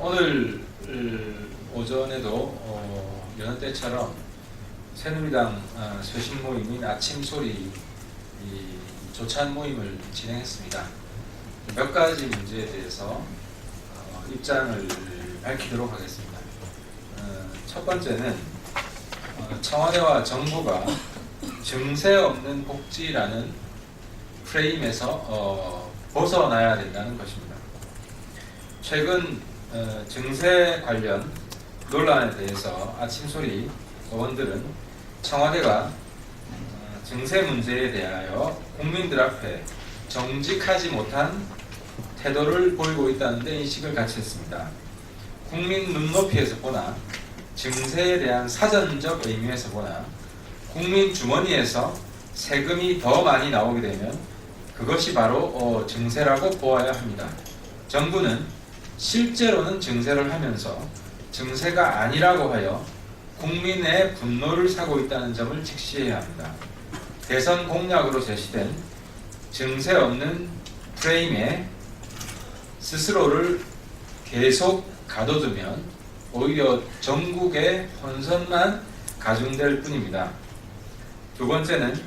오늘 오전에도 여느 때처럼 새누리당 쇄신 모임인 아침소리 조찬 모임을 진행했습니다. 몇 가지 문제에 대해서 입장을 밝히도록 하겠습니다. 첫 번째는 청와대와 정부가 증세 없는 복지라는 프레임에서 벗어나야 된다는 것입니다. 최근 증세 관련 논란에 대해서 아침소리 의원들은 청와대가 증세 문제에 대하여 국민들 앞에 정직하지 못한 태도를 보이고 있다는 데 인식을 같이 했습니다. 국민 눈높이에서 보나 증세에 대한 사전적 의미에서 보나 국민 주머니에서 세금이 더 많이 나오게 되면 그것이 바로 증세라고 보아야 합니다. 정부는 실제로는 증세를 하면서 증세가 아니라고 하여 국민의 분노를 사고 있다는 점을 직시해야 합니다. 대선 공약으로 제시된 증세 없는 프레임에 스스로를 계속 가둬두면 오히려 전국의 혼선만 가중될 뿐입니다. 두 번째는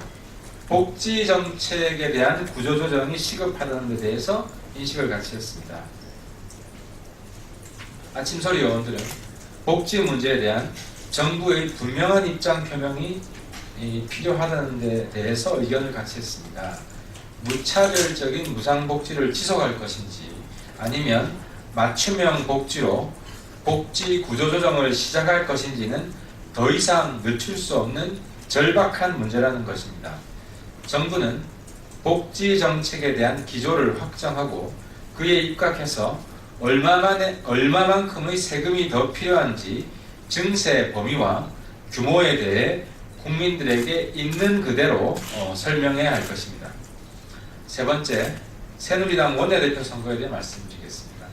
복지 정책에 대한 구조조정이 시급하다는 데 대해서 인식을 같이 했습니다. 아침소리 의원들은 복지 문제에 대한 정부의 분명한 입장 표명이 필요하다는 데 대해서 의견을 같이 했습니다. 무차별적인 무상복지를 지속할 것인지 아니면 맞춤형 복지로 복지 구조조정을 시작할 것인지는 더 이상 늦출 수 없는 절박한 문제라는 것입니다. 정부는 복지 정책에 대한 기조를 확정하고 그에 입각해서 얼마만큼의 세금이 더 필요한지 증세 범위와 규모에 대해 국민들에게 있는 그대로 설명해야 할 것입니다. 세 번째, 새누리당 원내대표 선거에 대해 말씀드리겠습니다.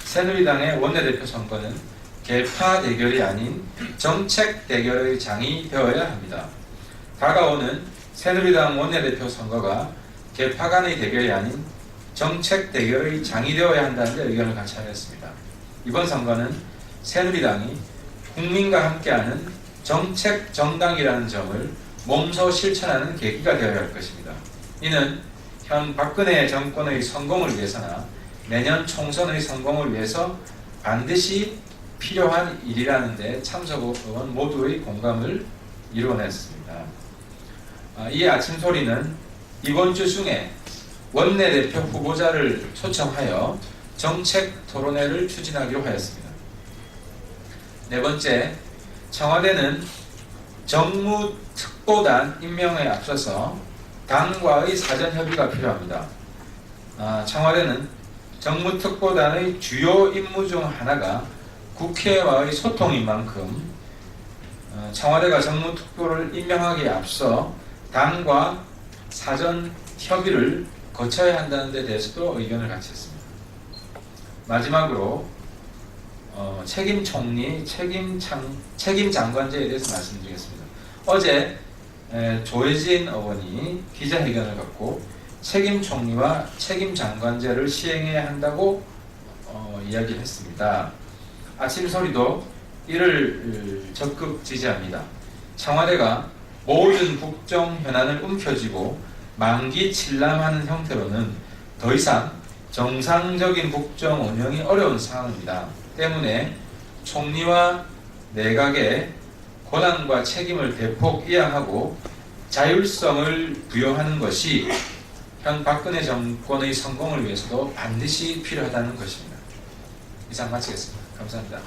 새누리당의 원내대표 선거는 계파 대결이 아닌 정책 대결의 장이 되어야 합니다. 다가오는 새누리당 원내대표 선거가 계파 간의 대결이 아닌 정책 대결의 장이 되어야 한다는 데 의견을 같이 하였습니다. 이번 선거는 새누리당이 국민과 함께하는 정책 정당이라는 점을 몸소 실천하는 계기가 되어야 할 것입니다. 이는 현 박근혜 정권의 성공을 위해서나 내년 총선의 성공을 위해서 반드시 필요한 일이라는 데 참석 의원 모두의 공감을 이루어냈습니다. 이 아침소리는 이번 주 중에 원내대표 후보자를 초청하여 정책 토론회를 추진하기로 하였습니다. 네 번째, 청와대는 정무특보단 임명에 앞서서 당과의 사전 협의가 필요합니다. 청와대는 정무특보단의 주요 임무 중 하나가 국회와의 소통인 만큼 청와대가 정무특보를 임명하기에 앞서 당과 사전 협의를 거쳐야 한다는 데 대해서도 의견을 같이 했습니다. 마지막으로 책임 총리, 책임 장관제에 대해서 말씀드리겠습니다. 어제 조혜진 의원이 기자회견을 갖고 책임 총리와 책임 장관제를 시행해야 한다고 이야기를 했습니다. 아침소리도 이를 적극 지지합니다. 청와대가 모든 국정 현안을 움켜쥐고 만기 칠람하는 형태로는 더 이상 정상적인 국정 운영이 어려운 상황입니다. 때문에 총리와 내각의 권한과 책임을 대폭 이양하고 자율성을 부여하는 것이 현 박근혜 정권의 성공을 위해서도 반드시 필요하다는 것입니다. 이상 마치겠습니다. 감사합니다.